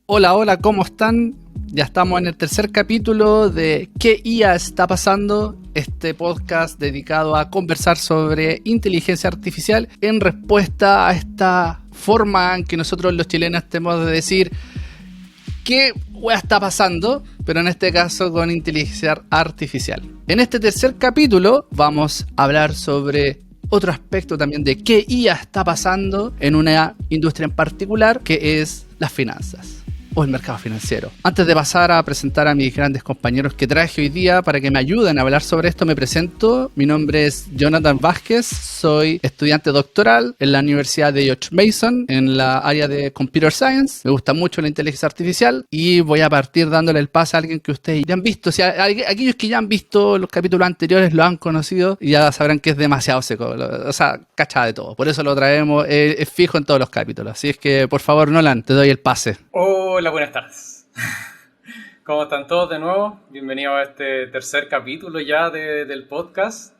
Hola, hola, ¿cómo están? Ya estamos en el tercer capítulo de ¿Qué IA está pasando? Este podcast dedicado a conversar sobre inteligencia artificial en respuesta a esta forma en que nosotros los chilenos tenemos de decir ¿qué wea está pasando? Pero en este caso con inteligencia artificial. En este tercer capítulo vamos a hablar sobre otro aspecto también de qué IA está pasando en una industria en particular, que es las finanzas o el mercado financiero. Antes de pasar a presentar a mis grandes compañeros que traje hoy día para que me ayuden a hablar sobre esto, me presento. Mi nombre es Jonathan Vázquez, soy estudiante doctoral en la Universidad de George Mason en la área de Computer Science. Me gusta mucho la inteligencia artificial y voy a partir dándole el pase a alguien que ustedes ya han visto. Si aquellos que ya han visto los capítulos anteriores lo han conocido y ya sabrán que es demasiado seco, o sea, cacha de todo. Por eso lo traemos, es fijo en todos los capítulos. Así es que, por favor, Nolan, te doy el pase. Hola, buenas tardes. ¿Cómo están todos de nuevo? Bienvenidos a este tercer capítulo ya del podcast.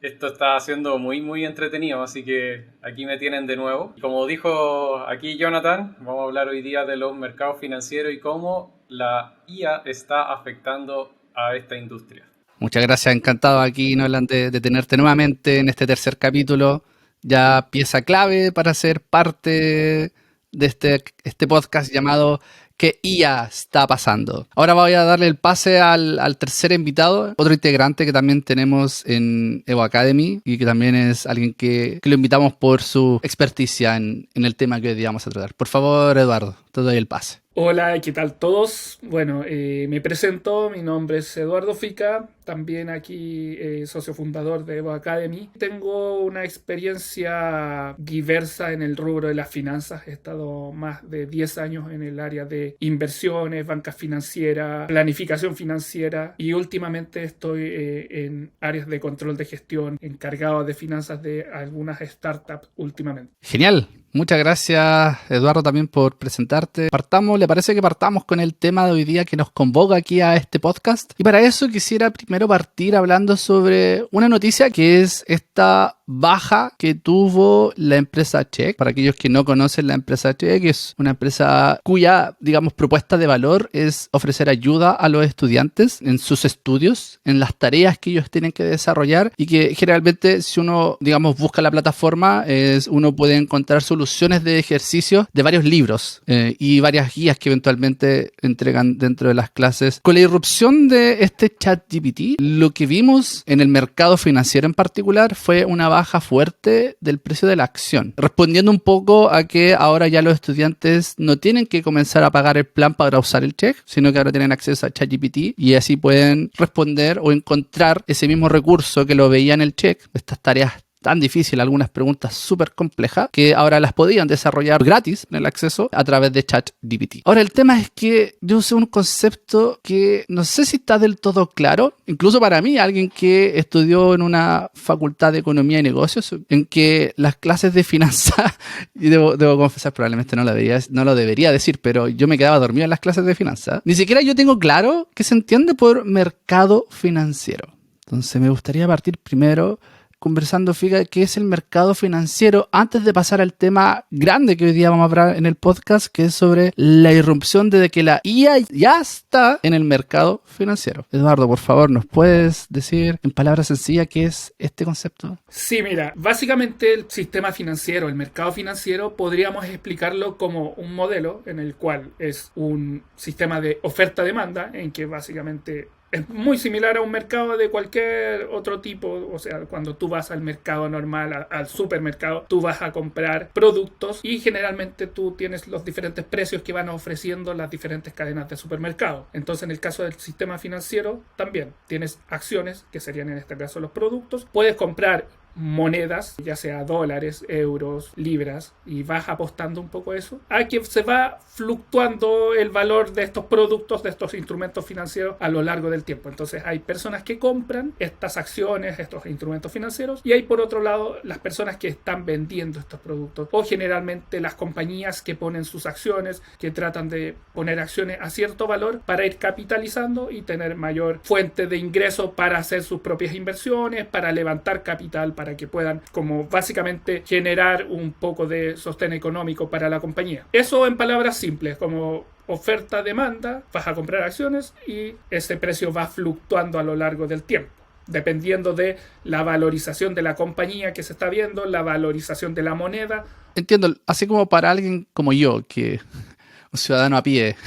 Esto está siendo muy entretenido, así que aquí me tienen de nuevo. Como dijo aquí Jonathan, vamos a hablar hoy día de los mercados financieros y cómo la IA está afectando a esta industria. Muchas gracias, encantado aquí, Nolan, de tenerte nuevamente en este tercer capítulo. Ya pieza clave para ser parte de este podcast llamado ¿Qué IA está pasando? Ahora voy a darle el pase al tercer invitado, otro integrante que también tenemos en Evo Academy y que también es alguien que lo invitamos por su experticia en el tema que hoy día vamos a tratar. Por favor, Eduardo, te doy el pase. Hola, ¿qué tal todos? Bueno, me presento, mi nombre es Eduardo Fica, también aquí socio fundador de Evo Academy. Tengo una experiencia diversa en el rubro de las finanzas, he estado más de 10 años en el área de inversiones, banca financiera, planificación financiera y últimamente estoy en áreas de control de gestión, encargado de finanzas de algunas startups últimamente. Genial. Muchas gracias, Eduardo, también por presentarte. ¿Le parece que partamos con el tema de hoy día que nos convoca aquí a este podcast? Y para eso quisiera primero partir hablando sobre una noticia que es esta baja que tuvo la empresa Chegg. Para aquellos que no conocen la empresa Chegg, es una empresa cuya, digamos, propuesta de valor es ofrecer ayuda a los estudiantes en sus estudios, en las tareas que ellos tienen que desarrollar y que generalmente si uno, digamos, busca la plataforma, uno puede encontrar soluciones de ejercicios de varios libros y varias guías que eventualmente entregan dentro de las clases. Con la irrupción de este ChatGPT, lo que vimos en el mercado financiero en particular fue una baja fuerte del precio de la acción, respondiendo un poco a que ahora ya los estudiantes no tienen que comenzar a pagar el plan para usar el Chegg, sino que ahora tienen acceso a ChatGPT y así pueden responder o encontrar ese mismo recurso que lo veía en el Chegg, estas tareas tan difícil, algunas preguntas súper complejas, que ahora las podían desarrollar gratis en el acceso a través de ChatGPT. Ahora, el tema es que yo usé un concepto que no sé si está del todo claro, incluso para mí, alguien que estudió en una facultad de economía y negocios, en que las clases de finanzas, y debo confesar, probablemente no lo debería decir, pero yo me quedaba dormido en las clases de finanzas. Ni siquiera yo tengo claro qué se entiende por mercado financiero. Entonces, me gustaría partir primero conversando, Figa, qué es el mercado financiero antes de pasar al tema grande que hoy día vamos a hablar en el podcast, que es sobre la irrupción de que la IA ya está en el mercado financiero. Eduardo, por favor, ¿nos puedes decir en palabras sencillas qué es este concepto? Sí, mira, básicamente el sistema financiero, el mercado financiero, podríamos explicarlo como un modelo en el cual es un sistema de oferta-demanda, en que básicamente es muy similar a un mercado de cualquier otro tipo. O sea, cuando tú vas al mercado normal, al supermercado, tú vas a comprar productos y generalmente tú tienes los diferentes precios que van ofreciendo las diferentes cadenas de supermercado. Entonces, en el caso del sistema financiero, también tienes acciones, que serían en este caso los productos. Puedes comprar monedas, ya sea dólares, euros, libras, y vas apostando un poco a eso, a que se va fluctuando el valor de estos productos, de estos instrumentos financieros a lo largo del tiempo. Entonces hay personas que compran estas acciones, estos instrumentos financieros, y hay por otro lado las personas que están vendiendo estos productos, o generalmente las compañías que ponen sus acciones, que tratan de poner acciones a cierto valor para ir capitalizando y tener mayor fuente de ingreso para hacer sus propias inversiones, para levantar capital, para que puedan como básicamente generar un poco de sostén económico para la compañía. Eso en palabras simples, como oferta-demanda, vas a comprar acciones y ese precio va fluctuando a lo largo del tiempo, dependiendo de la valorización de la compañía que se está viendo, la valorización de la moneda. Entiendo, así como para alguien como yo, que un ciudadano a pie,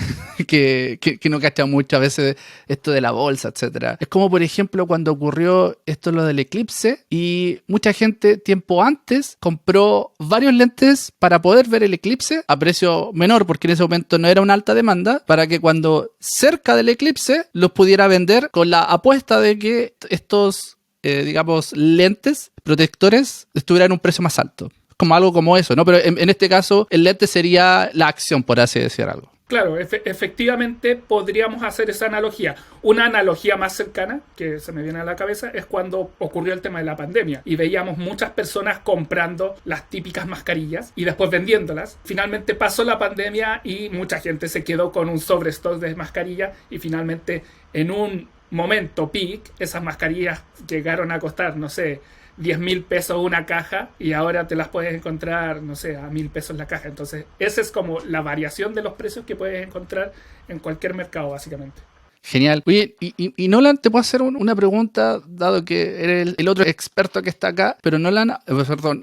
que no cacha muchas veces esto de la bolsa, etcétera. Es como, por ejemplo, cuando ocurrió esto lo del eclipse y mucha gente tiempo antes compró varios lentes para poder ver el eclipse a precio menor, porque en ese momento no era una alta demanda, para que cuando cerca del eclipse los pudiera vender con la apuesta de que estos, digamos, lentes protectores estuvieran en un precio más alto. Como algo como eso, ¿no? Pero en este caso, el lente sería la acción, por así decir algo. Claro, efectivamente podríamos hacer esa analogía. Una analogía más cercana que se me viene a la cabeza es cuando ocurrió el tema de la pandemia y veíamos muchas personas comprando las típicas mascarillas y después vendiéndolas. Finalmente pasó la pandemia y mucha gente se quedó con un sobrestock de mascarillas y finalmente en un momento peak esas mascarillas llegaron a costar, no sé, 10,000 pesos una caja y ahora te las puedes encontrar, no sé, a 1,000 pesos la caja. Entonces, esa es como la variación de los precios que puedes encontrar en cualquier mercado, básicamente. Genial. Oye, y Nolan, te puedo hacer una pregunta, dado que eres el otro experto que está acá, pero Nolan,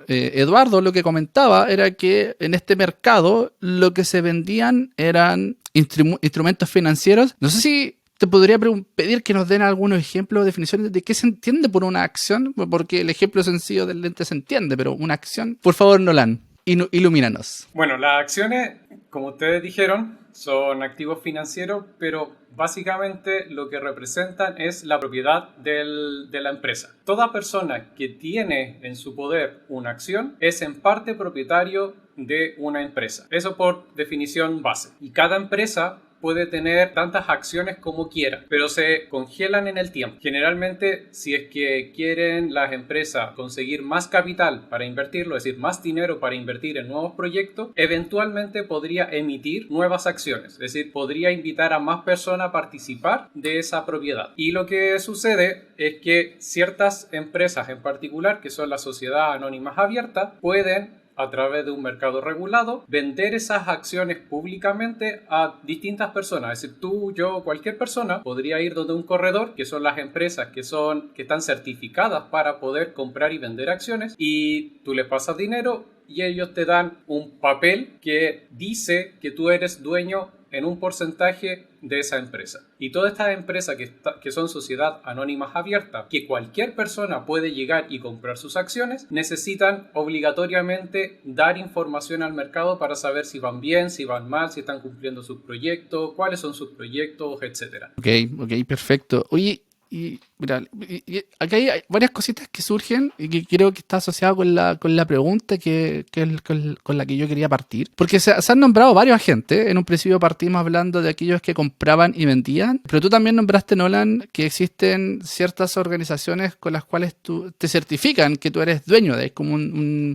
Eduardo lo que comentaba era que en este mercado lo que se vendían eran instrumentos financieros. No sé si te podría pedir que nos den algunos ejemplos o definiciones de qué se entiende por una acción, porque el ejemplo sencillo del lente se entiende, pero una acción. Por favor, Nolan, ilumínanos. Bueno, las acciones, como ustedes dijeron, son activos financieros, pero básicamente lo que representan es la propiedad de la empresa. Toda persona que tiene en su poder una acción es en parte propietario de una empresa. Eso por definición base. Y cada empresa puede tener tantas acciones como quiera, pero se congelan en el tiempo. Generalmente, si es que quieren las empresas conseguir más capital para invertirlo, es decir, más dinero para invertir en nuevos proyectos, eventualmente podría emitir nuevas acciones, es decir, podría invitar a más personas a participar de esa propiedad. Y lo que sucede es que ciertas empresas en particular, que son las sociedades anónimas abiertas, pueden, a través de un mercado regulado, vender esas acciones públicamente a distintas personas. Es decir, tú, yo, cualquier persona podría ir donde un corredor, que son las empresas que están certificadas para poder comprar y vender acciones, y tú les pasas dinero y ellos te dan un papel que dice que tú eres dueño en un porcentaje de esa empresa. Y todas estas empresas que son sociedad anónimas abiertas, que cualquier persona puede llegar y comprar sus acciones, necesitan obligatoriamente dar información al mercado para saber si van bien, si van mal, si están cumpliendo sus proyectos, cuáles son sus proyectos, etc. Ok, perfecto. Oye, y mira, acá hay varias cositas que surgen y que creo que está asociado con la pregunta con la que yo quería partir. Porque se han nombrado varios agentes. En un principio partimos hablando de aquellos que compraban y vendían. Pero tú también nombraste, Nolan, que existen ciertas organizaciones con las cuales tú te certifican que tú eres dueño de. Es como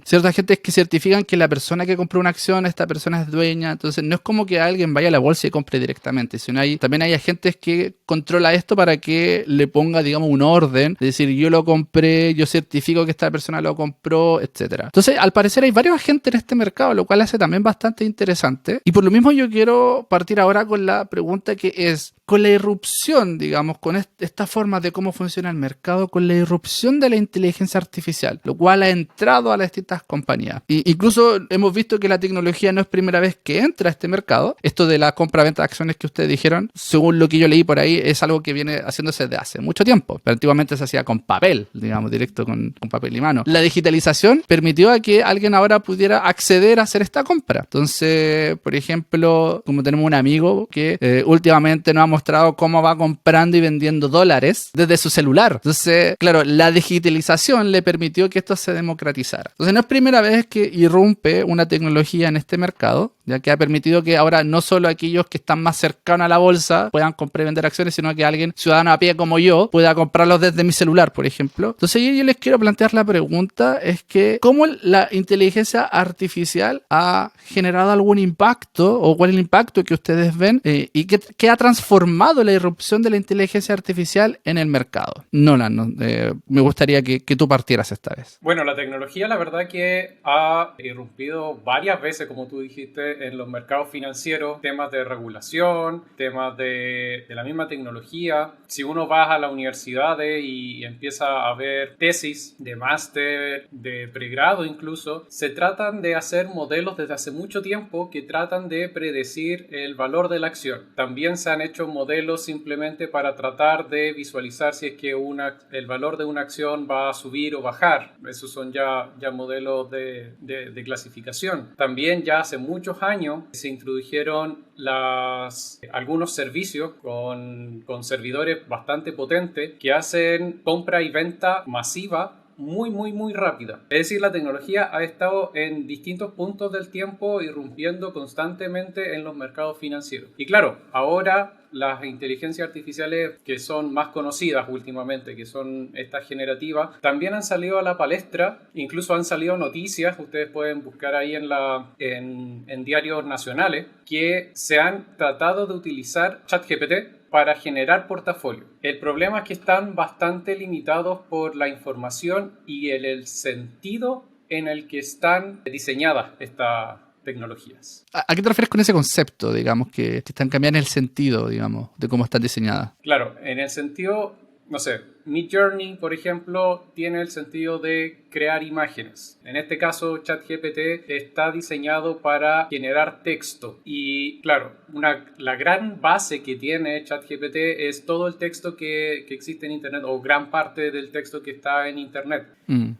ciertos agentes que certifican que la persona que compró una acción, esta persona es dueña. Entonces no es como que alguien vaya a la bolsa y compre directamente, sino también hay agentes que controla esto para que le ponga, digamos, un orden, es decir, yo lo compré, yo certifico que esta persona lo compró, etcétera. Entonces, al parecer hay varios agentes en este mercado, lo cual hace también bastante interesante. Y por lo mismo yo quiero partir ahora con la pregunta que es, con la irrupción, digamos, con esta forma de cómo funciona el mercado, con la irrupción de la inteligencia artificial, lo cual ha entrado a las distintas compañías. Y incluso hemos visto que la tecnología no es primera vez que entra a este mercado. Esto de la compra-venta de acciones que ustedes dijeron, según lo que yo leí por ahí, es algo que viene haciéndose desde hace mucho tiempo. Pero antiguamente se hacía con papel, digamos, directo con papel y mano. La digitalización permitió a que alguien ahora pudiera acceder a hacer esta compra. Entonces, por ejemplo, como tenemos un amigo que últimamente nos ha mostrado cómo va comprando y vendiendo dólares desde su celular. Entonces, claro, la digitalización le permitió que esto se democratizara. Entonces, no es primera vez que irrumpe una tecnología en este mercado, ya que ha permitido que ahora no solo aquellos que están más cercanos a la bolsa puedan comprar y vender acciones, sino que alguien ciudadano a pie como yo pueda comprarlos desde mi celular, por ejemplo. Entonces, yo les quiero plantear la pregunta, es que ¿cómo la inteligencia artificial ha generado algún impacto o cuál es el impacto que ustedes ven y qué ha transformado transformado la irrupción de la inteligencia artificial en el mercado? Nolan, me gustaría que tú partieras esta vez. Bueno, la tecnología la verdad que ha irrumpido varias veces, como tú dijiste, en los mercados financieros, temas de regulación, temas de la misma tecnología. Si uno va a las universidades y empieza a ver tesis de máster, de pregrado incluso, se tratan de hacer modelos desde hace mucho tiempo que tratan de predecir el valor de la acción. También se han hecho modelos simplemente para tratar de visualizar si es que el valor de una acción va a subir o bajar. Esos son ya modelos de clasificación. También ya hace muchos años se introdujeron algunos servicios con servidores bastante potentes que hacen compra y venta masiva muy rápida. Es decir, la tecnología ha estado en distintos puntos del tiempo irrumpiendo constantemente en los mercados financieros. Y claro, ahora las inteligencias artificiales que son más conocidas últimamente, que son estas generativas, también han salido a la palestra, incluso han salido noticias, ustedes pueden buscar ahí en diarios nacionales, que se han tratado de utilizar ChatGPT para generar portafolio. El problema es que están bastante limitados por la información y el sentido en el que están diseñadas estas tecnologías. ¿A qué te refieres con ese concepto, digamos, que están cambiando el sentido, digamos, de cómo están diseñadas? Claro, en el sentido, no sé, Midjourney, por ejemplo, tiene el sentido de crear imágenes. En este caso, ChatGPT está diseñado para generar texto. Y claro, la gran base que tiene ChatGPT es todo el texto que existe en Internet, o gran parte del texto que está en Internet.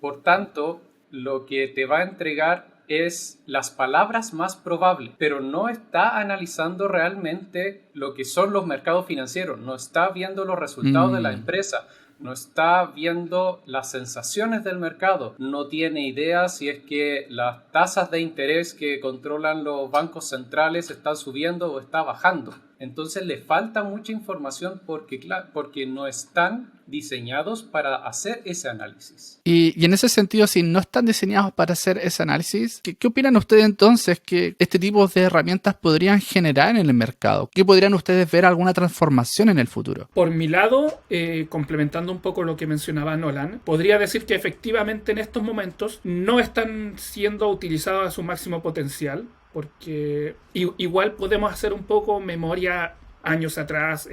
Por tanto, lo que te va a entregar es las palabras más probables, pero no está analizando realmente lo que son los mercados financieros, no está viendo los resultados de la empresa, no está viendo las sensaciones del mercado, no tiene idea si es que las tasas de interés que controlan los bancos centrales están subiendo o está bajando. Entonces le falta mucha información porque no están diseñados para hacer ese análisis. Y en ese sentido, si no están diseñados para hacer ese análisis, ¿qué opinan ustedes entonces que este tipo de herramientas podrían generar en el mercado? ¿Qué podrían ustedes ver alguna transformación en el futuro? Por mi lado, complementando un poco lo que mencionaba Nolan, podría decir que efectivamente en estos momentos no están siendo utilizados a su máximo potencial, porque igual podemos hacer un poco memoria años atrás,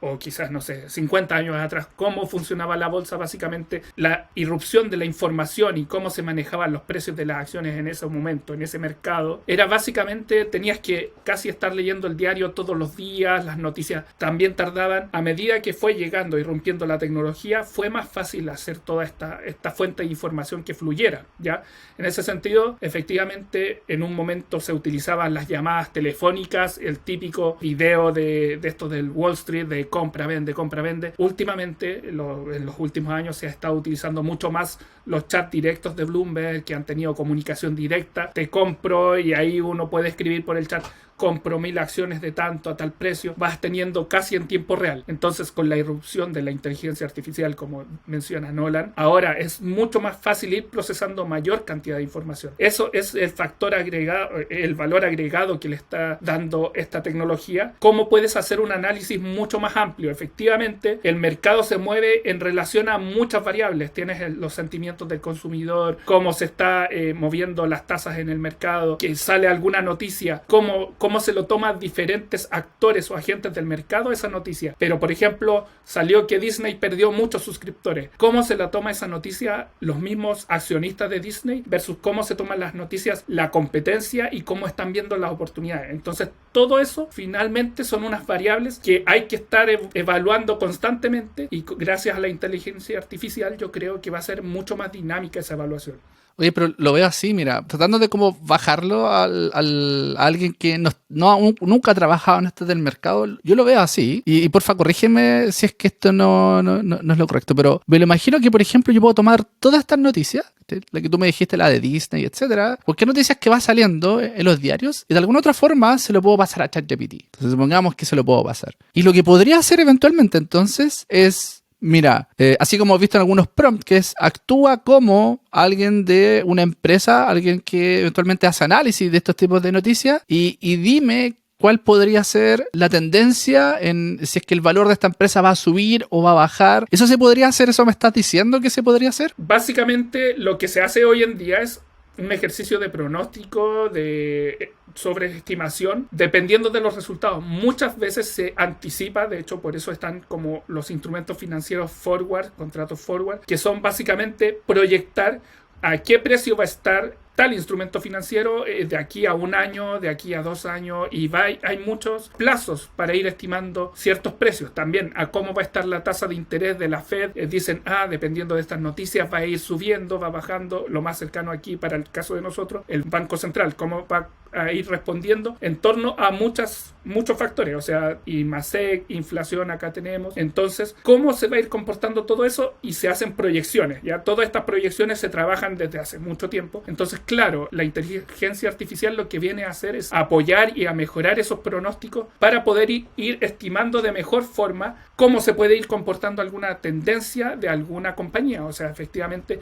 o quizás, no sé, 50 años atrás, cómo funcionaba la bolsa. Básicamente, la irrupción de la información y cómo se manejaban los precios de las acciones en ese momento, en ese mercado, era básicamente, tenías que casi estar leyendo el diario todos los días, las noticias también tardaban. A medida que fue llegando, irrumpiendo la tecnología, fue más fácil hacer toda esta fuente de información que fluyera, ¿ya? En ese sentido, efectivamente, en un momento se utilizaban las llamadas telefónicas, el típico video de esto del Wall Street, de compra, vende. Últimamente, en los últimos años, se ha estado utilizando mucho más los chats directos de Bloomberg, que han tenido comunicación directa. Te compro, y ahí uno puede escribir por el chat: compro 1000 acciones de tanto a tal precio. Vas teniendo casi en tiempo real. Entonces, con la irrupción de la inteligencia artificial, como menciona Nolan, ahora es mucho más fácil ir procesando mayor cantidad de información. Eso es el factor agregado, el valor agregado que le está dando esta tecnología. ¿Cómo puedes hacer un análisis mucho más amplio? Efectivamente, el mercado se mueve en relación a muchas variables. Tienes los sentimientos del consumidor, cómo se está moviendo las tasas en el mercado, que sale alguna noticia, cómo se lo toman diferentes actores o agentes del mercado esa noticia. Pero, por ejemplo, salió que Disney perdió muchos suscriptores. ¿Cómo se la toma esa noticia los mismos accionistas de Disney versus cómo se toman las noticias la competencia y cómo están viendo las oportunidades? Entonces, todo eso finalmente son unas variables que hay que estar evaluando constantemente, y gracias a la inteligencia artificial yo creo que va a ser mucho más dinámica esa evaluación. Oye, pero lo veo así, mira, tratando de cómo bajarlo a alguien que nunca ha trabajado en esto del mercado, yo lo veo así, y porfa, corrígeme si es que esto no es lo correcto, pero me lo imagino que, por ejemplo, yo puedo tomar todas estas noticias, la que tú me dijiste, la de Disney, etcétera, cualquier noticias que va saliendo en los diarios, y de alguna otra forma se lo puedo pasar a ChatGPT. Entonces, supongamos que se lo puedo pasar. Y lo que podría hacer eventualmente, entonces, es... Mira, así como he visto en algunos prompts, que es: actúa como alguien de una empresa, alguien que eventualmente hace análisis de estos tipos de noticias, y dime cuál podría ser la tendencia en si es que el valor de esta empresa va a subir o va a bajar. ¿Eso se podría hacer? ¿Eso me estás diciendo que se podría hacer? Básicamente lo que se hace hoy en día es un ejercicio de pronóstico, de sobreestimación, dependiendo de los resultados. Muchas veces se anticipa, de hecho por eso están como los instrumentos financieros forward, contratos forward, que son básicamente proyectar a qué precio va a estar tal instrumento financiero de aquí a un año, de aquí a 2 años, y hay muchos plazos para ir estimando ciertos precios. También a cómo va a estar la tasa de interés de la Fed. Dicen, dependiendo de estas noticias va a ir subiendo, va bajando. Lo más cercano aquí para el caso de nosotros, el Banco Central, cómo va a ir respondiendo en torno a muchos factores, o sea, IMASEC, inflación acá tenemos. Entonces, ¿cómo se va a ir comportando todo eso? Y se hacen proyecciones, ya todas estas proyecciones se trabajan desde hace mucho tiempo. Entonces, claro, la inteligencia artificial lo que viene a hacer es apoyar y a mejorar esos pronósticos para poder ir estimando de mejor forma cómo se puede ir comportando alguna tendencia de alguna compañía. O sea, efectivamente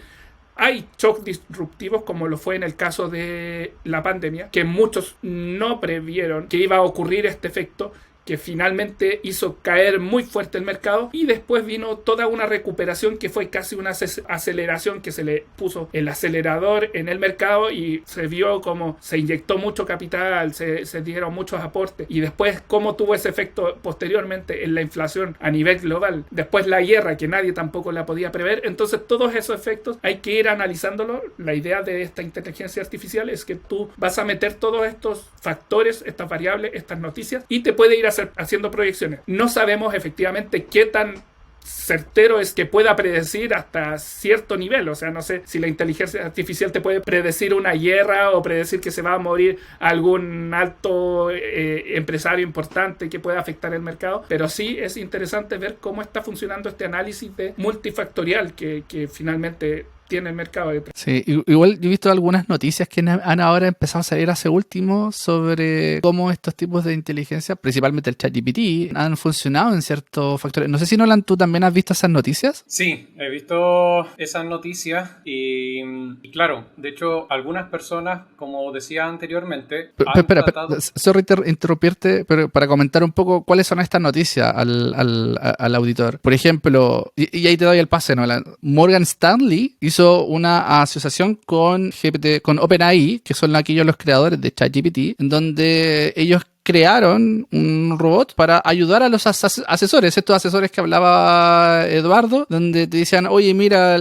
hay shocks disruptivos, como lo fue en el caso de la pandemia, que muchos no previeron que iba a ocurrir este efecto, que finalmente hizo caer muy fuerte el mercado, y después vino toda una recuperación que fue casi una aceleración, que se le puso el acelerador en el mercado y se vio como se inyectó mucho capital, se dieron muchos aportes, y después cómo tuvo ese efecto posteriormente en la inflación a nivel global, después la guerra que nadie tampoco la podía prever. Entonces todos esos efectos hay que ir analizándolo. La idea de esta inteligencia artificial es que tú vas a meter todos estos factores, estas variables, estas noticias, y te puede ir haciendo proyecciones. No sabemos efectivamente qué tan certero es que pueda predecir hasta cierto nivel. O sea, no sé si la inteligencia artificial te puede predecir una guerra o predecir que se va a morir algún alto empresario importante que pueda afectar el mercado, pero sí es interesante ver cómo está funcionando este análisis de multifactorial que finalmente tiene el mercado detrás. Sí, igual yo he visto algunas noticias que han ahora empezado a salir hace último sobre cómo estos tipos de inteligencia, principalmente el ChatGPT, han funcionado en ciertos factores. No sé si, Nolan, ¿tú también has visto esas noticias? Sí, he visto esas noticias y claro, de hecho, algunas personas, como decía anteriormente, Espera, sorry interrumpirte, pero para comentar un poco cuáles son estas noticias al auditor. Por ejemplo, y ahí te doy el pase, Nolan. Morgan Stanley hizo una asociación con GPT, con OpenAI, que son aquellos los creadores de ChatGPT, en donde ellos crearon un robot para ayudar a los asesores, estos asesores que hablaba Eduardo, donde te decían, oye, mira,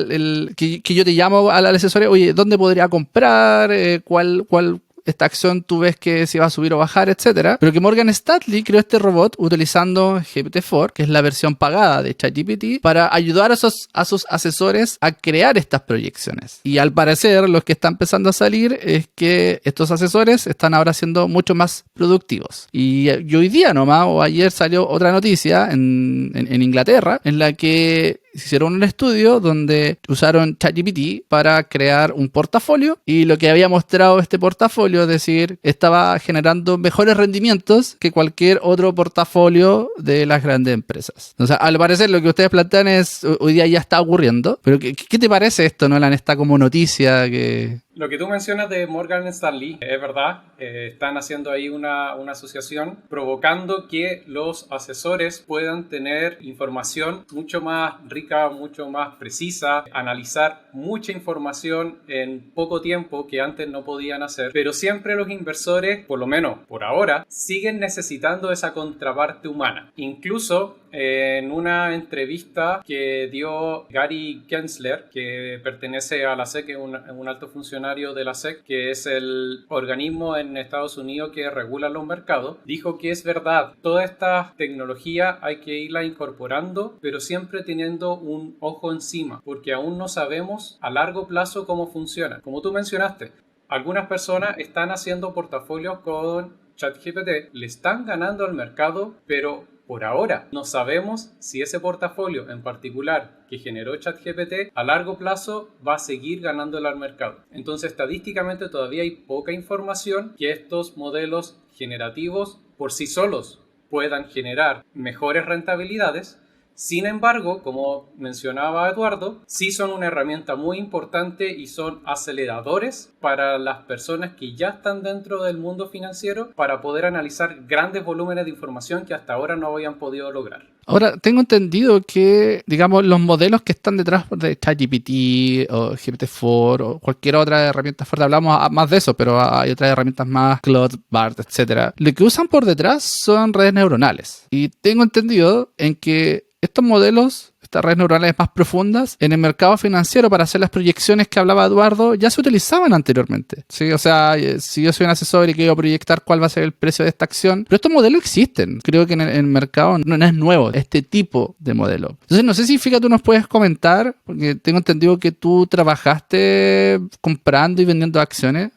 que yo te llamo al asesor, oye, ¿dónde podría comprar? ¿Cuál esta acción tú ves que se va a subir o bajar, etcétera? Pero que Morgan Stanley creó este robot utilizando GPT-4, que es la versión pagada de ChatGPT, para ayudar a sus asesores a crear estas proyecciones. Y al parecer, lo que está empezando a salir es que estos asesores están ahora siendo mucho más productivos. Y hoy día nomás, o ayer, salió otra noticia en Inglaterra, en la que hicieron un estudio donde usaron ChatGPT para crear un portafolio, y lo que había mostrado este portafolio, es decir, estaba generando mejores rendimientos que cualquier otro portafolio de las grandes empresas. O sea, al parecer lo que ustedes plantean es, hoy día ya está ocurriendo, pero ¿qué te parece esto, Nolan? Esta como noticia que... Lo que tú mencionas de Morgan Stanley es verdad. Están haciendo ahí una asociación provocando que los asesores puedan tener información mucho más rica, mucho más precisa, analizar mucha información en poco tiempo que antes no podían hacer. Pero siempre los inversores, por lo menos por ahora, siguen necesitando esa contraparte humana. Incluso en una entrevista que dio Gary Gensler, que pertenece a la SEC, un alto funcionario de la SEC, que es el organismo en Estados Unidos que regula los mercados, dijo que es verdad, toda esta tecnología hay que irla incorporando, pero siempre teniendo un ojo encima, porque aún no sabemos a largo plazo cómo funciona. Como tú mencionaste, algunas personas están haciendo portafolios con ChatGPT, le están ganando al mercado, pero por ahora no sabemos si ese portafolio en particular que generó ChatGPT a largo plazo va a seguir ganándole al mercado. Entonces, estadísticamente todavía hay poca información que estos modelos generativos por sí solos puedan generar mejores rentabilidades, Sin embargo, como mencionaba Eduardo, sí son una herramienta muy importante y son aceleradores para las personas que ya están dentro del mundo financiero para poder analizar grandes volúmenes de información que hasta ahora no habían podido lograr. Ahora, tengo entendido que, digamos, los modelos que están detrás de ChatGPT o GPT-4 o cualquier otra herramienta fuerte, hablamos más de eso, pero hay otras herramientas más, Claude, BART, etcétera. Lo que usan por detrás son redes neuronales. Y tengo entendido en que estos modelos, estas redes neuronales más profundas, en el mercado financiero para hacer las proyecciones que hablaba Eduardo, ya se utilizaban anteriormente. ¿Sí? O sea, si yo soy un asesor y quiero proyectar cuál va a ser el precio de esta acción, pero estos modelos existen. Creo que en el mercado no es nuevo este tipo de modelo. Entonces, no sé si, fíjate, tú nos puedes comentar, porque tengo entendido que tú trabajaste comprando y vendiendo acciones.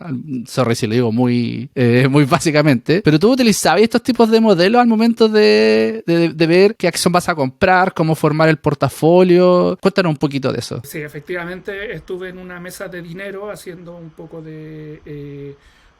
Sorry si lo digo muy básicamente, pero tú utilizabas estos tipos de modelos al momento de ver qué acción vas a comprar, cómo formar el portafolio. Cuéntanos un poquito de eso. Sí, efectivamente estuve en una mesa de dinero haciendo un poco de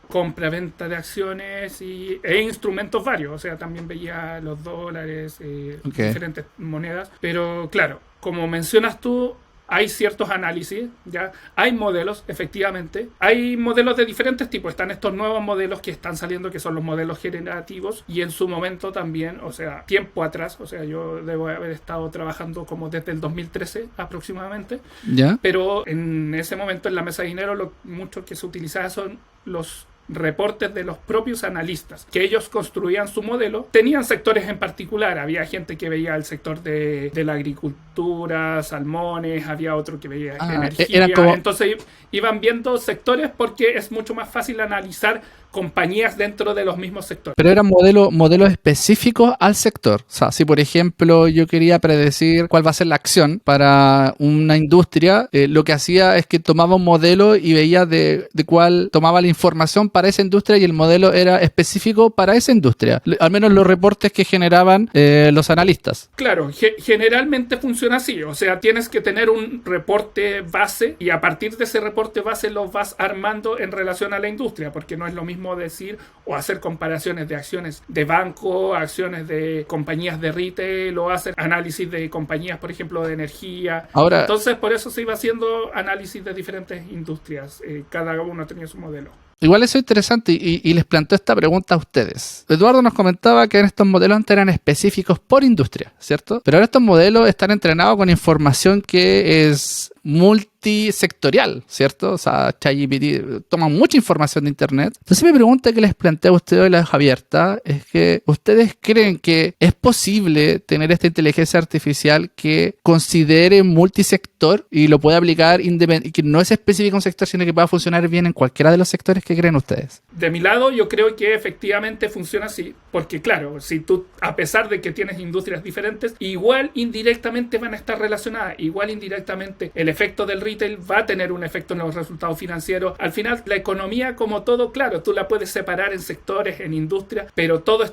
compra-venta de acciones e instrumentos varios. O sea, también veía los dólares, diferentes monedas. Pero claro, como mencionas tú, hay ciertos análisis, ¿ya? Hay modelos, efectivamente. Hay modelos de diferentes tipos. Están estos nuevos modelos que están saliendo, que son los modelos generativos. Y en su momento también, o sea, tiempo atrás, o sea, yo debo haber estado trabajando como desde el 2013 aproximadamente. ¿Ya? Pero en ese momento en la mesa de dinero, mucho que se utilizaba son los reportes de los propios analistas, que ellos construían su modelo. Tenían sectores en particular, había gente que veía el sector de la agricultura, salmones, había otro que veía energía, entonces iban viendo sectores porque es mucho más fácil analizar compañías dentro de los mismos sectores. Pero eran modelos específicos al sector. O sea, si por ejemplo yo quería predecir cuál va a ser la acción para una industria, lo que hacía es que tomaba un modelo y veía de cuál tomaba la información para esa industria y el modelo era específico para esa industria. Al menos los reportes que generaban los analistas. Claro, generalmente funciona así. O sea, tienes que tener un reporte base y a partir de ese reporte base lo vas armando en relación a la industria, porque no es lo mismo decir o hacer comparaciones de acciones de banco, acciones de compañías de retail o hacer análisis de compañías, por ejemplo, de energía. Ahora, entonces, por eso se iba haciendo análisis de diferentes industrias. Cada uno tenía su modelo. Igual eso es interesante y les planteo esta pregunta a ustedes. Eduardo nos comentaba que en estos modelos antes eran específicos por industria, ¿cierto? Pero ahora estos modelos están entrenados con información que es multisectorial, ¿cierto? O sea, ChatGPT toma mucha información de internet. Entonces mi pregunta que les planteo a ustedes hoy, la dejo abierta, es que ¿ustedes creen que es posible tener esta inteligencia artificial que considere multisector y lo pueda aplicar y que no es específico en un sector, sino que pueda funcionar bien en cualquiera de los sectores que creen ustedes? De mi lado, yo creo que efectivamente funciona así, porque claro, si tú, a pesar de que tienes industrias diferentes, igual indirectamente van a estar relacionadas, igual indirectamente el efecto del retail va a tener un efecto en los resultados financieros. Al final, la economía, como todo, claro, tú la puedes separar en sectores, en industrias, pero toda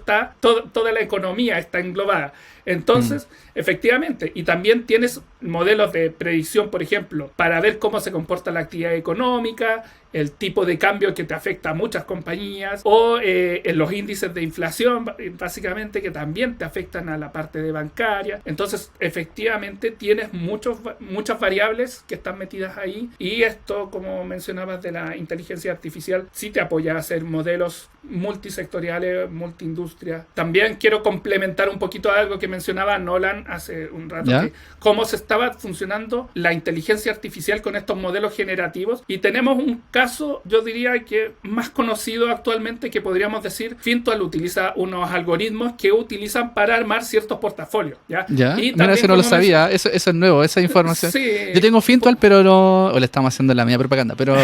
la economía está englobada. Entonces, efectivamente, y también tienes modelos de predicción, por ejemplo, para ver cómo se comporta la actividad económica, el tipo de cambio que te afecta a muchas compañías, o en los índices de inflación, básicamente, que también te afectan a la parte de bancaria. Entonces, efectivamente, tienes muchas variables que están metidas ahí, y esto, como mencionabas, de la inteligencia artificial, sí te apoya a hacer modelos multisectoriales, multiindustria. También quiero complementar un poquito algo que mencionaba Nolan hace un rato, que cómo se estaba funcionando la inteligencia artificial con estos modelos generativos, y tenemos un caso, yo diría que más conocido actualmente, que podríamos decir, Fintual utiliza unos algoritmos que utilizan para armar ciertos portafolios, ¿ya? Y mira, eso no lo sabía, eso es nuevo, esa información. Sí. Yo tengo Fintual, pero no, o le estamos haciendo la mía propaganda, pero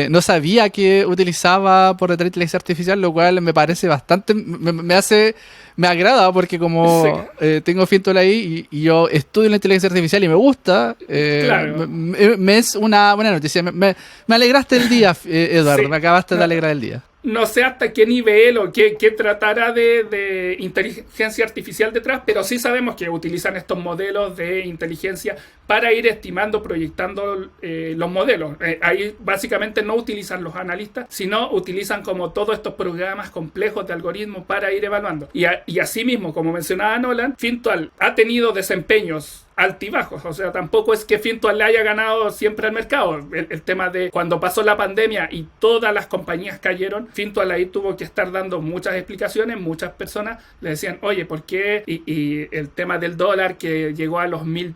no sabía que utilizaba por detrás inteligencia artificial, lo cual me parece bastante, me agrada, porque como tengo Fintual ahí y yo estudio la inteligencia artificial y me gusta, claro. me es una buena noticia. Me alegraste el día, Eduardo, me acabaste de alegrar el día. No sé hasta qué nivel o qué tratará de inteligencia artificial detrás, pero sí sabemos que utilizan estos modelos de inteligencia para ir estimando, proyectando los modelos. Ahí básicamente no utilizan los analistas, sino utilizan como todos estos programas complejos de algoritmos para ir evaluando. Y asimismo, como mencionaba Nolan, Fintual ha tenido desempeños altibajos, o sea, tampoco es que Fintual le haya ganado siempre al mercado. El tema de cuando pasó la pandemia y todas las compañías cayeron, Fintual ahí tuvo que estar dando muchas explicaciones. Muchas personas le decían, oye, ¿por qué? Y el tema del dólar que llegó a los 1000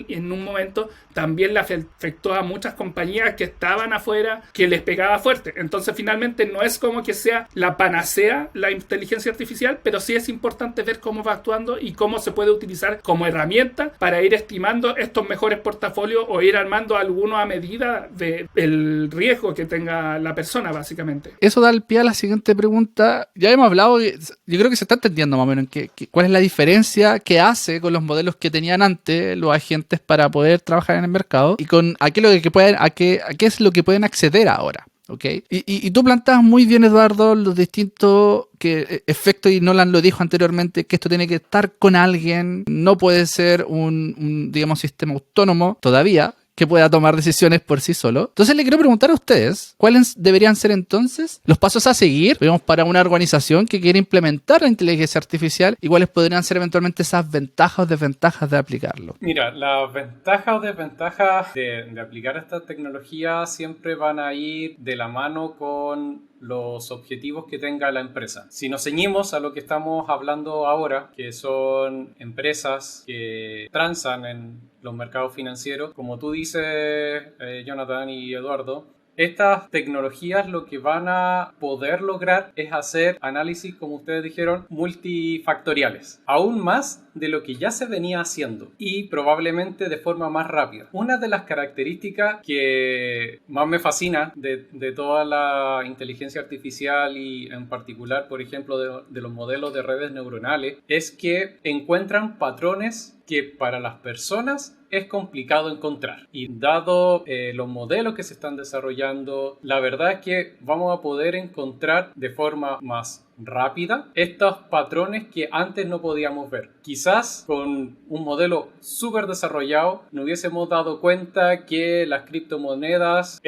en un momento, también le afectó a muchas compañías que estaban afuera, que les pegaba fuerte. Entonces finalmente no es como que sea la panacea la inteligencia artificial, pero sí es importante ver cómo va actuando y cómo se puede utilizar como herramienta para ir estimando estos mejores portafolios o ir armando alguno a medida del riesgo que tenga la persona, básicamente. Eso da el pie a la siguiente pregunta. Ya hemos hablado, yo creo que se está entendiendo más o menos cuál es la diferencia que hace con los modelos que tenían antes los agentes para poder trabajar en el mercado y con a qué es lo que pueden acceder ahora. ¿Okay? Y tú planteas muy bien, Eduardo, los distintos efectos, y Nolan lo dijo anteriormente, que esto tiene que estar con alguien, no puede ser un digamos, sistema autónomo todavía, que pueda tomar decisiones por sí solo. Entonces le quiero preguntar a ustedes, ¿cuáles deberían ser entonces los pasos a seguir, digamos, para una organización que quiere implementar la inteligencia artificial y cuáles podrían ser eventualmente esas ventajas o desventajas de aplicarlo? Mira, las ventajas o desventajas de aplicar esta tecnología siempre van a ir de la mano con los objetivos que tenga la empresa. Si nos ceñimos a lo que estamos hablando ahora, que son empresas que transan en los mercados financieros, como tú dices, Jonathan y Eduardo, estas tecnologías lo que van a poder lograr es hacer análisis, como ustedes dijeron, multifactoriales, aún más de lo que ya se venía haciendo y probablemente de forma más rápida. Una de las características que más me fascina de toda la inteligencia artificial y en particular, por ejemplo, de los modelos de redes neuronales es que encuentran patrones que para las personas es complicado encontrar. Y dado los modelos que se están desarrollando, la verdad es que vamos a poder encontrar de forma más rápida estos patrones que antes no podíamos ver. Quizás con un modelo súper desarrollado nos hubiésemos dado cuenta que las criptomonedas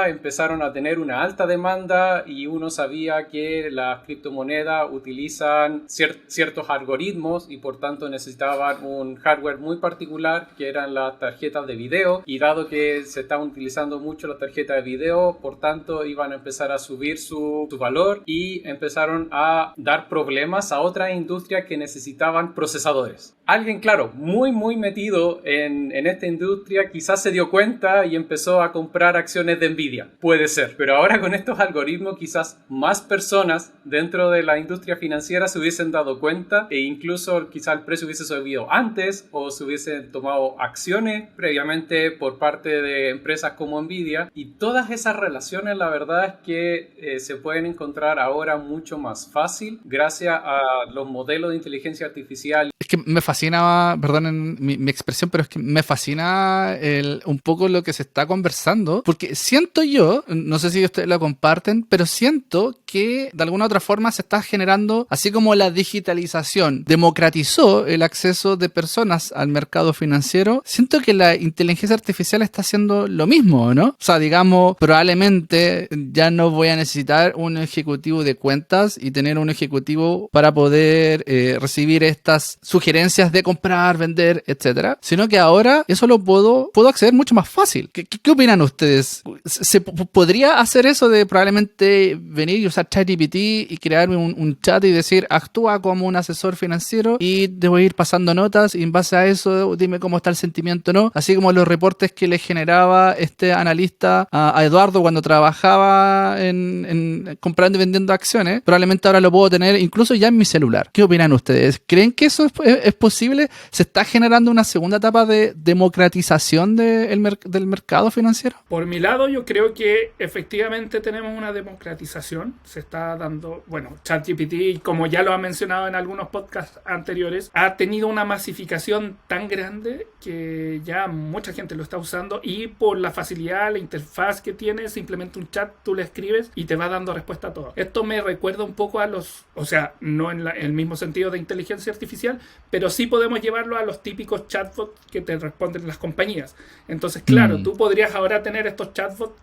empezaron a tener una alta demanda y uno sabía que las criptomonedas utilizan ciertos algoritmos y por tanto necesitaban un hardware muy particular que eran las tarjetas de video, y dado que se estaban utilizando mucho las tarjetas de video, por tanto iban a empezar a subir su valor y empezaron a dar problemas a otras industrias que necesitaban procesadores. Alguien, claro, muy metido en esta industria quizás se dio cuenta y empezó a comprar acciones de Nvidia. Puede ser, pero ahora con estos algoritmos quizás más personas dentro de la industria financiera se hubiesen dado cuenta e incluso quizás el precio hubiese subido antes o se hubiesen tomado acciones previamente por parte de empresas como Nvidia, y todas esas relaciones la verdad es que se pueden encontrar ahora mucho más fácil gracias a los modelos de inteligencia artificial. Es que me fascina, perdonen mi expresión, pero es que me fascina un poco lo que se está conversando, porque siento yo, no sé si ustedes lo comparten, pero siento que de alguna u otra forma se está generando, así como la digitalización democratizó el acceso de personas al mercado financiero, siento que la inteligencia artificial está haciendo lo mismo, ¿no? O sea, digamos, probablemente ya no voy a necesitar un ejecutivo de cuentas y tener un ejecutivo para poder recibir estas sugerencias de comprar, vender, etcétera, sino que ahora eso lo puedo acceder mucho más fácil. ¿Qué opinan ustedes? ¿Se podría hacer eso de probablemente venir y usar ChatGPT y crearme un chat y decir, actúa como un asesor financiero y te voy a ir pasando notas y en base a eso dime cómo está el sentimiento, ¿no? Así como los reportes que le generaba este analista a Eduardo cuando trabajaba en comprando y vendiendo acciones, probablemente ahora lo puedo tener incluso ya en mi celular. ¿Qué opinan ustedes? ¿Creen que eso ¿Es posible? ¿Se está generando una segunda etapa de democratización del mercado financiero? Por mi lado, yo creo que efectivamente tenemos una democratización. Se está dando, bueno, ChatGPT, como ya lo ha mencionado en algunos podcasts anteriores, ha tenido una masificación tan grande que ya mucha gente lo está usando, y por la facilidad, la interfaz que tiene, simplemente un chat, tú le escribes y te va dando respuesta a todo. Esto me recuerda un poco a o sea, no en el mismo sentido de inteligencia artificial, pero sí podemos llevarlo a los típicos chatbots que te responden las compañías. Entonces, claro, tú podrías ahora tener estos chatbots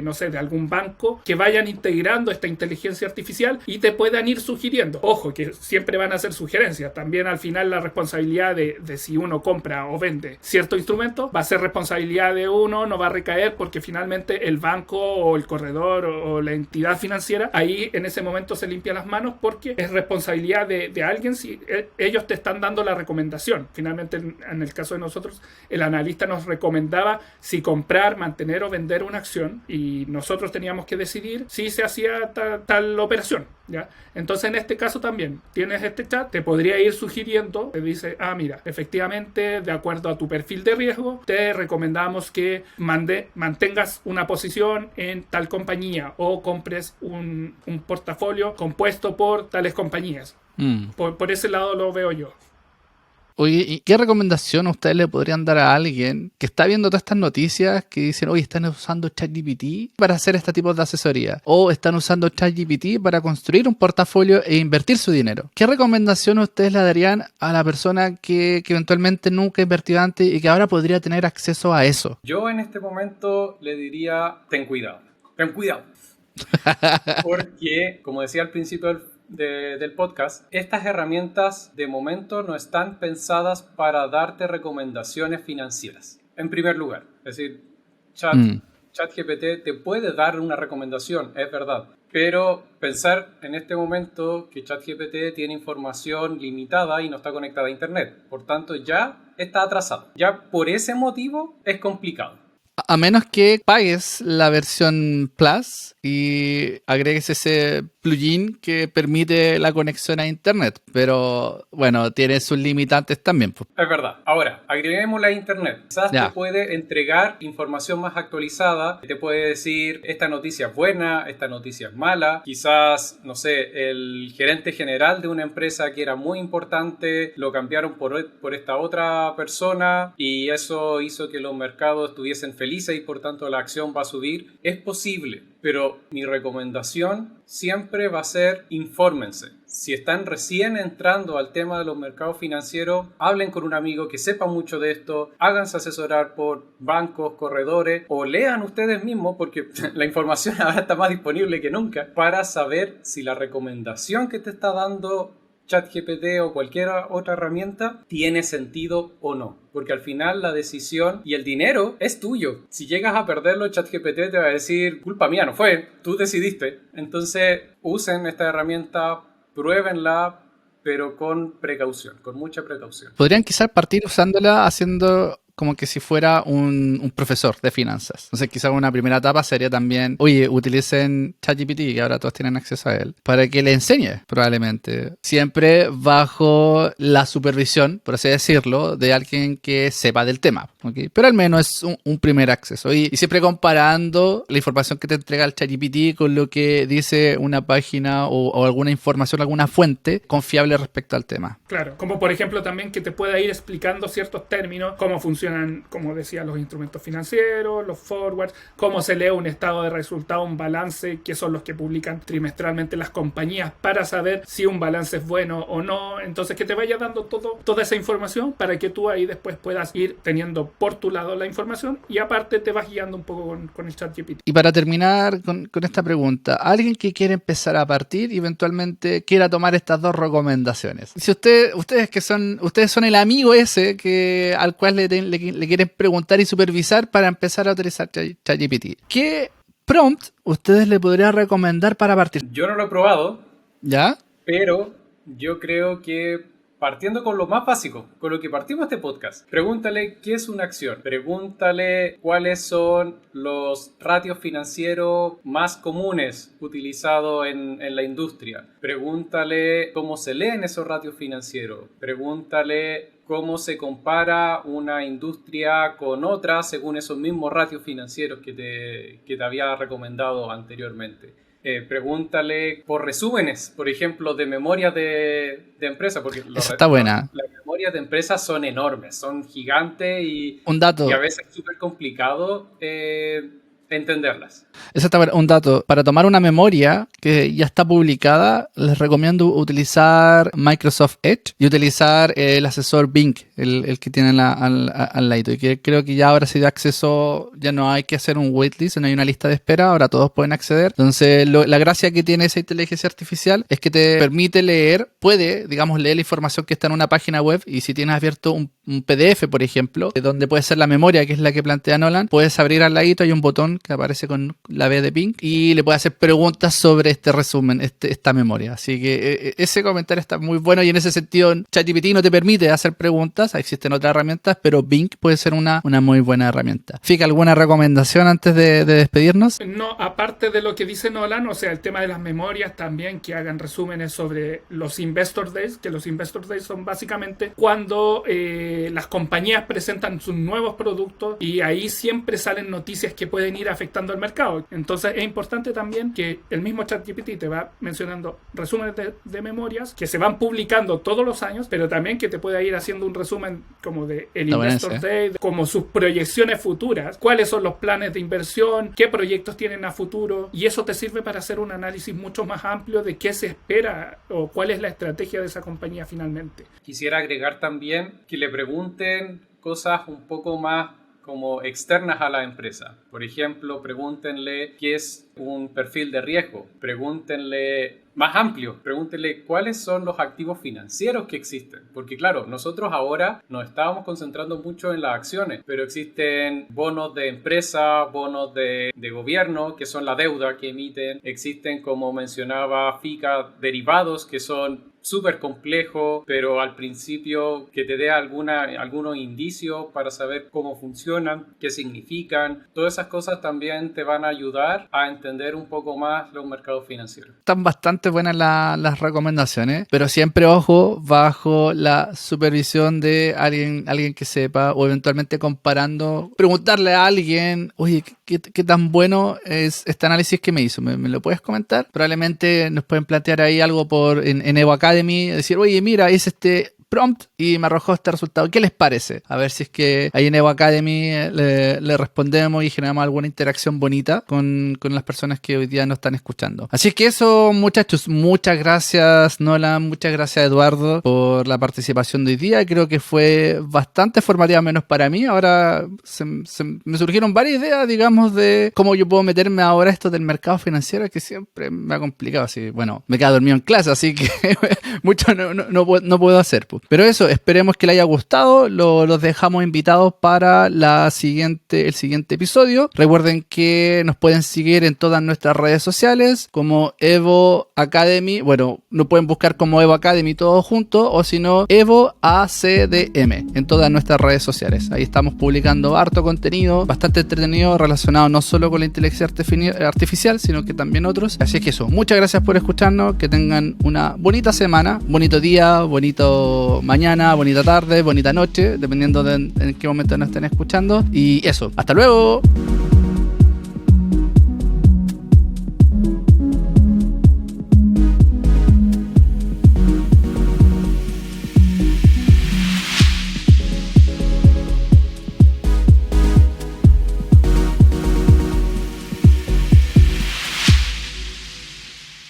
no sé, de algún banco que vayan integrando esta inteligencia artificial y te puedan ir sugiriendo. Ojo, que siempre van a ser sugerencias. También al final la responsabilidad de si uno compra o vende cierto instrumento va a ser responsabilidad de uno, no va a recaer, porque finalmente el banco o el corredor o la entidad financiera ahí en ese momento se limpia las manos, porque es responsabilidad de alguien si ellos te están dando la recomendación. Finalmente, en el caso de nosotros, el analista nos recomendaba si comprar, mantener o vender una acción, y nosotros teníamos que decidir si se hacía tal operación, ¿ya? Entonces, en este caso también tienes este chat, te podría ir sugiriendo, te dice, mira, efectivamente, de acuerdo a tu perfil de riesgo, te recomendamos que mantengas una posición en tal compañía o compres un portafolio compuesto por tales compañías. Por ese lado lo veo yo. Oye, ¿y qué recomendación ustedes le podrían dar a alguien que está viendo todas estas noticias que dicen, oye, están usando ChatGPT para hacer este tipo de asesoría, o están usando ChatGPT para construir un portafolio e invertir su dinero? ¿Qué recomendación ustedes le darían a la persona que eventualmente nunca invertió antes y que ahora podría tener acceso a eso? Yo en este momento le diría, ten cuidado. Ten cuidado. Porque, como decía al principio del podcast, estas herramientas de momento no están pensadas para darte recomendaciones financieras. En primer lugar, es decir, ChatGPT te puede dar una recomendación, es verdad, pero pensar en este momento que ChatGPT tiene información limitada y no está conectada a Internet, por tanto ya está atrasado. Ya por ese motivo es complicado. A menos que pagues la versión Plus y agregues ese plugin que permite la conexión a internet, pero bueno, tiene sus limitantes también. Es verdad. Ahora, agreguémosle a internet. Quizás te puede entregar información más actualizada, te puede decir esta noticia es buena, esta noticia es mala. Quizás, no sé, el gerente general de una empresa que era muy importante lo cambiaron por esta otra persona y eso hizo que los mercados estuviesen felices y por tanto la acción va a subir. Es posible, pero mi recomendación siempre va a ser infórmense. Si están recién entrando al tema de los mercados financieros, hablen con un amigo que sepa mucho de esto, háganse asesorar por bancos, corredores o lean ustedes mismos, porque la información ahora está más disponible que nunca, para saber si la recomendación que te está dando ChatGPT o cualquier otra herramienta tiene sentido o no, porque al final la decisión y el dinero es tuyo. Si llegas a perderlo, ChatGPT te va a decir culpa mía, no fue, tú decidiste. Entonces usen esta herramienta, pruébenla, pero con precaución, con mucha precaución. Podrían quizás partir usándola haciendo como que si fuera un profesor de finanzas. Entonces quizás una primera etapa sería también, oye, utilicen ChatGPT, que ahora todos tienen acceso a él, para que le enseñe probablemente. Siempre bajo la supervisión, por así decirlo, de alguien que sepa del tema. ¿Okay? Pero al menos es un primer acceso. Y siempre comparando la información que te entrega el ChatGPT con lo que dice una página o alguna información, alguna fuente confiable respecto al tema. Claro, como por ejemplo también que te pueda ir explicando ciertos términos, cómo funcionan, como decía, los instrumentos financieros, los forwards, cómo se lee un estado de resultado, un balance, que son los que publican trimestralmente las compañías para saber si un balance es bueno o no. Entonces que te vaya dando toda esa información para que tú ahí después puedas ir teniendo por tu lado la información y aparte te vas guiando un poco con el ChatGPT. Y para terminar con esta pregunta, alguien que quiere empezar a partir y eventualmente quiera tomar estas dos recomendaciones. Si ustedes son el amigo ese al cual le quieren preguntar y supervisar para empezar a utilizar ChatGPT, ¿qué prompt ustedes le podrían recomendar para partir? Yo no lo he probado. ¿Ya? Pero yo creo que partiendo con lo más básico, con lo que partimos este podcast. Pregúntale qué es una acción. Pregúntale cuáles son los ratios financieros más comunes utilizados en la industria. Pregúntale cómo se leen esos ratios financieros. Pregúntale cómo se compara una industria con otra según esos mismos ratios financieros que te había recomendado anteriormente. Pregúntale por resúmenes, por ejemplo, de memorias de empresa, porque Esa está buena. las memorias de empresas son enormes, son gigantes Un dato. y a veces es súper complicado entenderlas. Ese está un dato. Para tomar una memoria que ya está publicada, les recomiendo utilizar Microsoft Edge y utilizar el asesor Bing, el que tienen al lado. Y que creo que ya ahora se da acceso, ya no hay que hacer un waitlist, no hay una lista de espera, ahora todos pueden acceder. Entonces, la gracia que tiene esa inteligencia artificial es que te permite leer, digamos, leer la información que está en una página web, y si tienes abierto un PDF, por ejemplo, donde puede ser la memoria, que es la que plantea Nolan, puedes abrir al ladito, hay un botón que aparece con la B de Bing y le puedes hacer preguntas sobre este resumen, esta memoria. Así que ese comentario está muy bueno, y en ese sentido ChatGPT no te permite hacer preguntas, existen otras herramientas, pero Bing puede ser una muy buena herramienta. Fika, ¿alguna recomendación antes de despedirnos? No, aparte de lo que dice Nolan, o sea, el tema de las memorias también, que hagan resúmenes sobre los Investor Days, que los Investor Days son básicamente cuando las compañías presentan sus nuevos productos, y ahí siempre salen noticias que pueden ir afectando al mercado. Entonces es importante también que el mismo ChatGPT te va mencionando resúmenes de memorias que se van publicando todos los años, pero también que te pueda ir haciendo un resumen como de el Investor Day, como sus proyecciones futuras, cuáles son los planes de inversión, qué proyectos tienen a futuro, y eso te sirve para hacer un análisis mucho más amplio de qué se espera o cuál es la estrategia de esa compañía finalmente. Quisiera agregar también que le pregunten cosas un poco más como externas a la empresa. Por ejemplo, pregúntenle qué es un perfil de riesgo. Pregúntenle más amplio. Pregúntenle cuáles son los activos financieros que existen. Porque claro, nosotros ahora nos estábamos concentrando mucho en las acciones, pero existen bonos de empresa, bonos de gobierno, que son la deuda que emiten. Existen, como mencionaba Fika, derivados que son súper complejo, pero al principio que te dé algunos indicios para saber cómo funcionan, qué significan. Todas esas cosas también te van a ayudar a entender un poco más los mercados financieros. Están bastante buenas las recomendaciones, pero siempre, ojo, bajo la supervisión de alguien que sepa, o eventualmente comparando, preguntarle a alguien, oye, ¿qué tan bueno es este análisis que me hizo? ¿Me lo puedes comentar? Probablemente nos pueden plantear ahí algo en Evo Academy, decir, oye, mira, es este prompt y me arrojó este resultado. ¿Qué les parece? A ver si es que ahí en Evo Academy le respondemos y generamos alguna interacción bonita con las personas que hoy día nos están escuchando. Así que eso, muchachos, muchas gracias Nolan, muchas gracias Eduardo por la participación de hoy día. Creo que fue bastante formativa, menos para mí. Ahora me surgieron varias ideas, digamos, de cómo yo puedo meterme ahora esto del mercado financiero, que siempre me ha complicado. Así, bueno, me quedé dormido en clase, así que mucho no puedo hacer. Pues. Pero eso, esperemos que les haya gustado. Los dejamos invitados para el siguiente episodio. Recuerden que nos pueden seguir en todas nuestras redes sociales como Evo Academy. Bueno, nos pueden buscar como Evo Academy todo junto, o si no, Evo ACDM en todas nuestras redes sociales. Ahí estamos publicando harto contenido, bastante entretenido, relacionado no solo con la inteligencia artificial, sino que también otros. Así es que eso, muchas gracias por escucharnos. Que tengan una bonita semana, bonito día, bonito mañana, bonita tarde, bonita noche, dependiendo de en qué momento nos estén escuchando. Y eso, hasta luego.